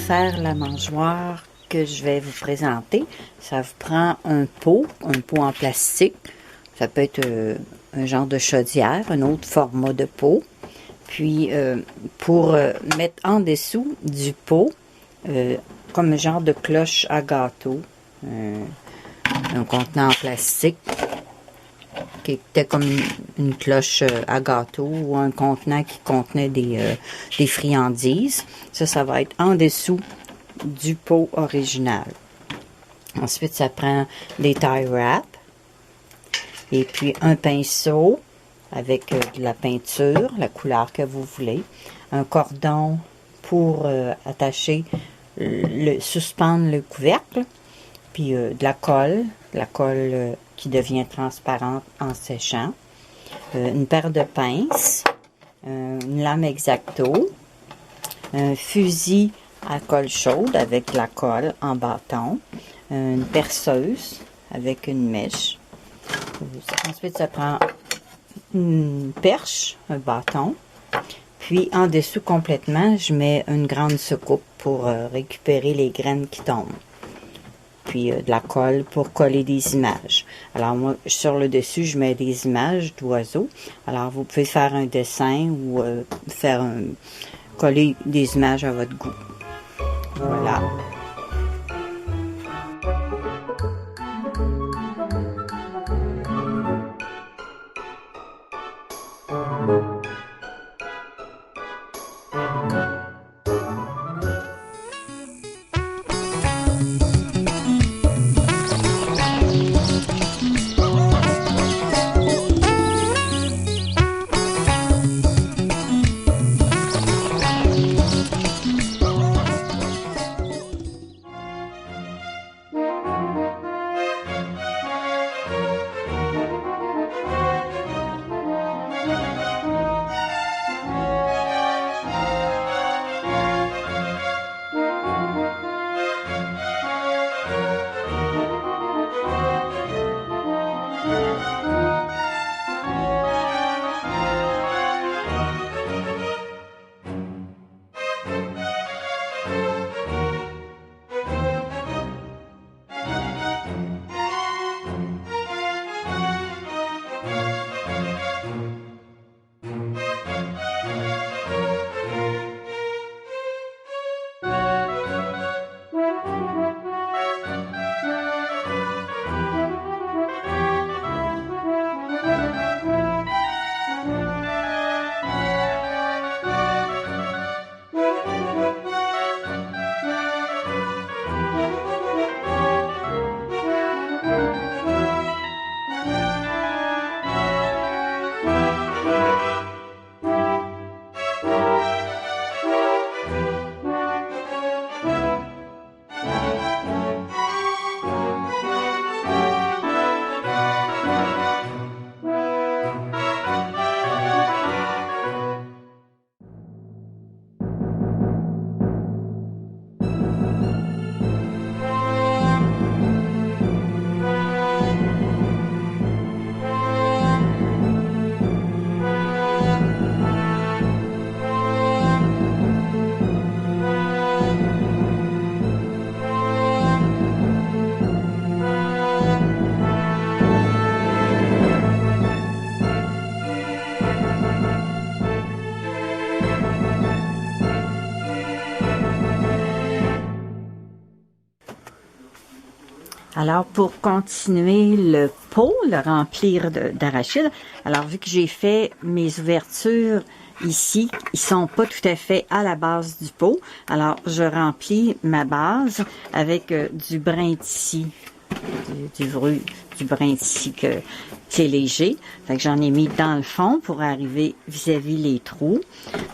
faire la mangeoire que je vais vous présenter, ça vous prend un pot en plastique. Ça peut être un genre de chaudière, un autre format de pot. Puis, pour mettre en dessous du pot, comme un genre de cloche à gâteau, un contenant en plastique, qui était comme une cloche à gâteau ou un contenant qui contenait des friandises. Ça va être en dessous du pot original. Ensuite, ça prend des tie wraps et puis un pinceau avec de la peinture, la couleur que vous voulez, un cordon pour attacher, suspendre le couvercle, puis de la colle qui devient transparente en séchant, une paire de pinces, une lame X-Acto, un fusil à colle chaude avec de la colle en bâton, une perceuse avec une mèche. Ensuite, ça prend une perche, un bâton, puis en dessous complètement, je mets une grande soucoupe pour récupérer les graines qui tombent. Puis de la colle pour coller des images. Alors moi, sur le dessus, je mets des images d'oiseaux. Alors vous pouvez faire un dessin ou coller des images à votre goût. Voilà. Alors, pour continuer le pot, le remplir d'arachide, alors vu que j'ai fait mes ouvertures ici, ils sont pas tout à fait à la base du pot. Alors, je remplis ma base avec du brin de scie, du brin de scie qui est léger. Fait que j'en ai mis dans le fond pour arriver vis-à-vis les trous.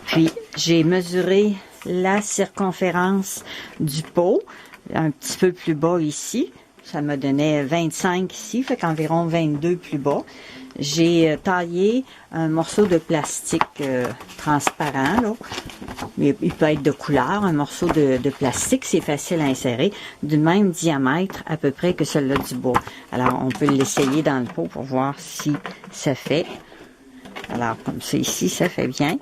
Puis, j'ai mesuré la circonférence du pot, un petit peu plus bas ici. Ça me donnait 25 ici, fait qu'environ 22 plus bas. J'ai taillé un morceau de plastique transparent, là. Il peut être de couleur, un morceau de plastique, c'est facile à insérer, du même diamètre à peu près que celui-là du bas. Alors, on peut l'essayer dans le pot pour voir si ça fait. Alors, comme ça ici, ça fait bien.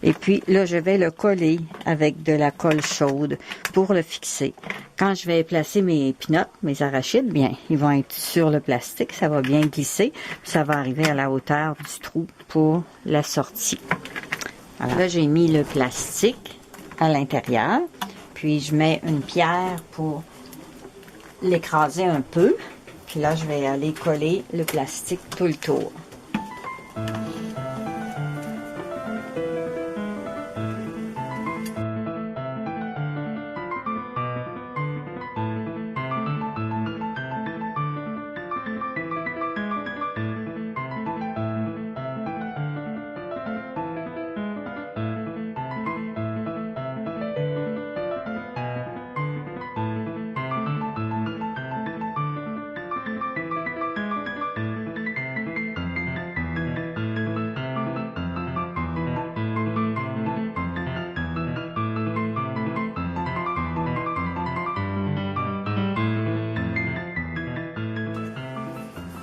Et puis, là, je vais le coller avec de la colle chaude pour le fixer. Quand je vais placer mes pinottes, mes arachides, bien, ils vont être sur le plastique. Ça va bien glisser. Puis ça va arriver à la hauteur du trou pour la sortie. Alors là, j'ai mis le plastique à l'intérieur. Puis, je mets une pierre pour l'écraser un peu. Puis là, je vais aller coller le plastique tout le tour.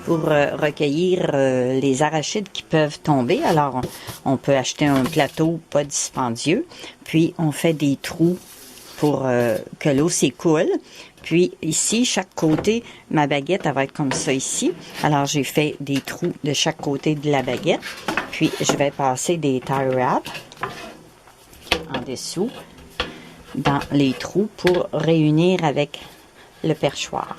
Pour recueillir les arachides qui peuvent tomber, alors on peut acheter un plateau pas dispendieux, puis on fait des trous pour que l'eau s'écoule. Puis ici, chaque côté, ma baguette, elle va être comme ça ici. Alors j'ai fait des trous de chaque côté de la baguette. Puis je vais passer des tie wraps en dessous dans les trous pour réunir avec le perchoir.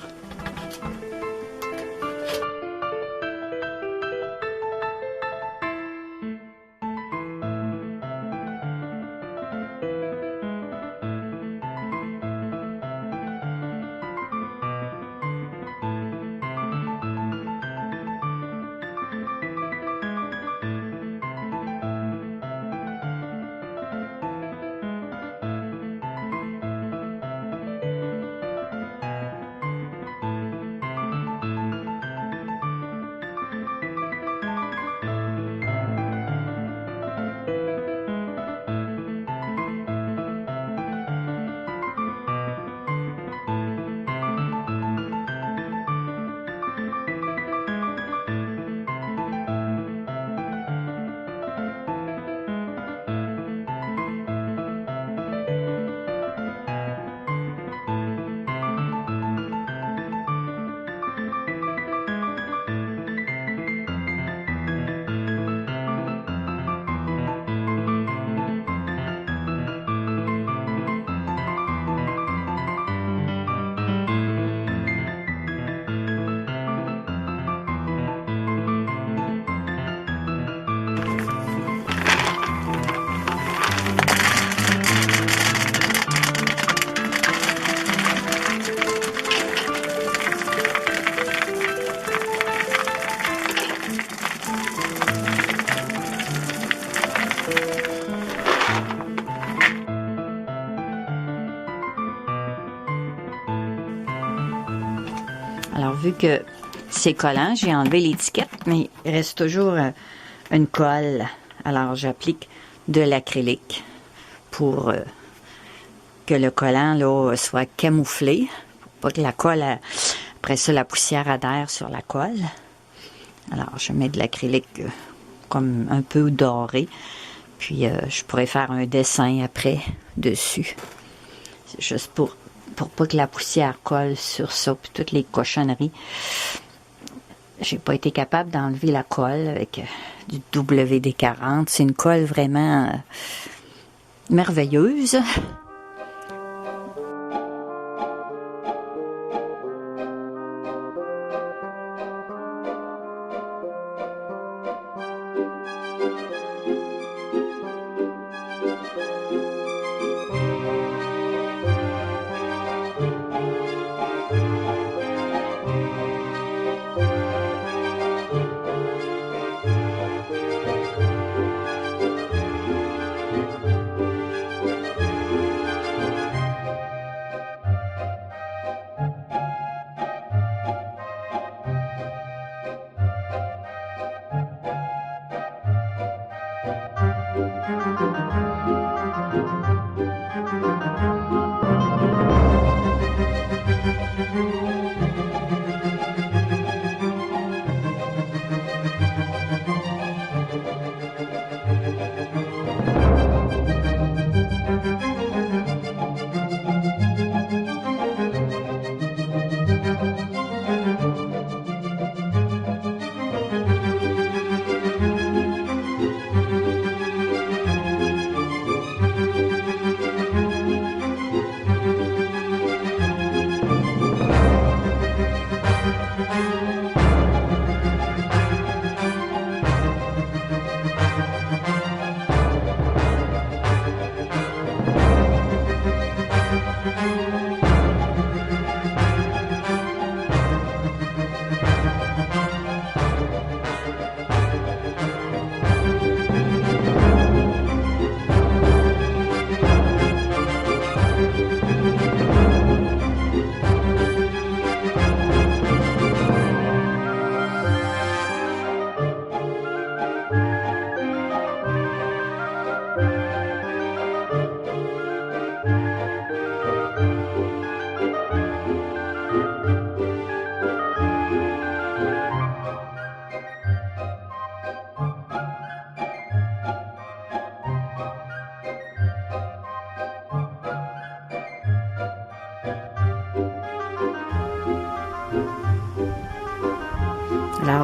Alors, vu que c'est collant, j'ai enlevé l'étiquette, mais il reste toujours une colle. Alors, j'applique de l'acrylique pour que le collant là, soit camouflé, pour pas que la colle, après ça, la poussière adhère sur la colle. Alors, je mets de l'acrylique comme un peu doré, puis je pourrais faire un dessin après dessus. C'est juste pour pas que la poussière colle sur ça, puis toutes les cochonneries. J'ai pas été capable d'enlever la colle avec du WD-40. C'est une colle vraiment merveilleuse.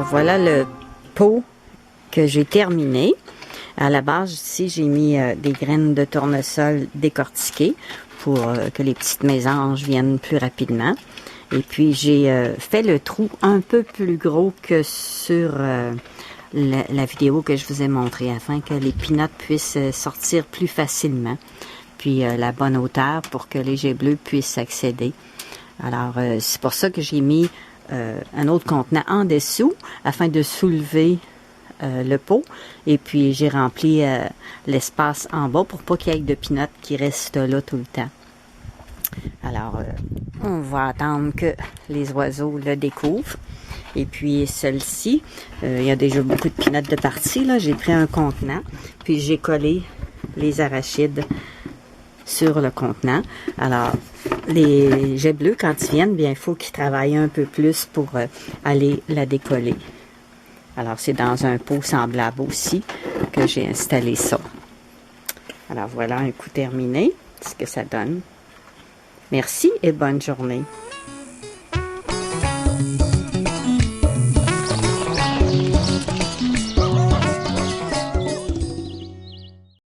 Alors, voilà le pot que j'ai terminé. À la base, ici, j'ai mis des graines de tournesol décortiquées pour que les petites mésanges viennent plus rapidement. Et puis, j'ai fait le trou un peu plus gros que sur la vidéo que je vous ai montrée, afin que les peanuts puissent sortir plus facilement. Puis, la bonne hauteur pour que les jets bleus puissent accéder. Alors, c'est pour ça que j'ai mis un autre contenant en dessous, afin de soulever le pot. Et puis, j'ai rempli l'espace en bas pour pas qu'il y ait de peanuts qui restent là tout le temps. Alors, on va attendre que les oiseaux le découvrent. Et puis, celle-ci, il y a déjà beaucoup de peanuts de partie. Là, j'ai pris un contenant, puis j'ai collé les arachides sur le contenant. Alors, les jets bleus, quand ils viennent, bien, il faut qu'ils travaillent un peu plus pour aller la décoller. Alors, c'est dans un pot semblable aussi que j'ai installé ça. Alors, voilà un coup terminé, ce que ça donne. Merci et bonne journée.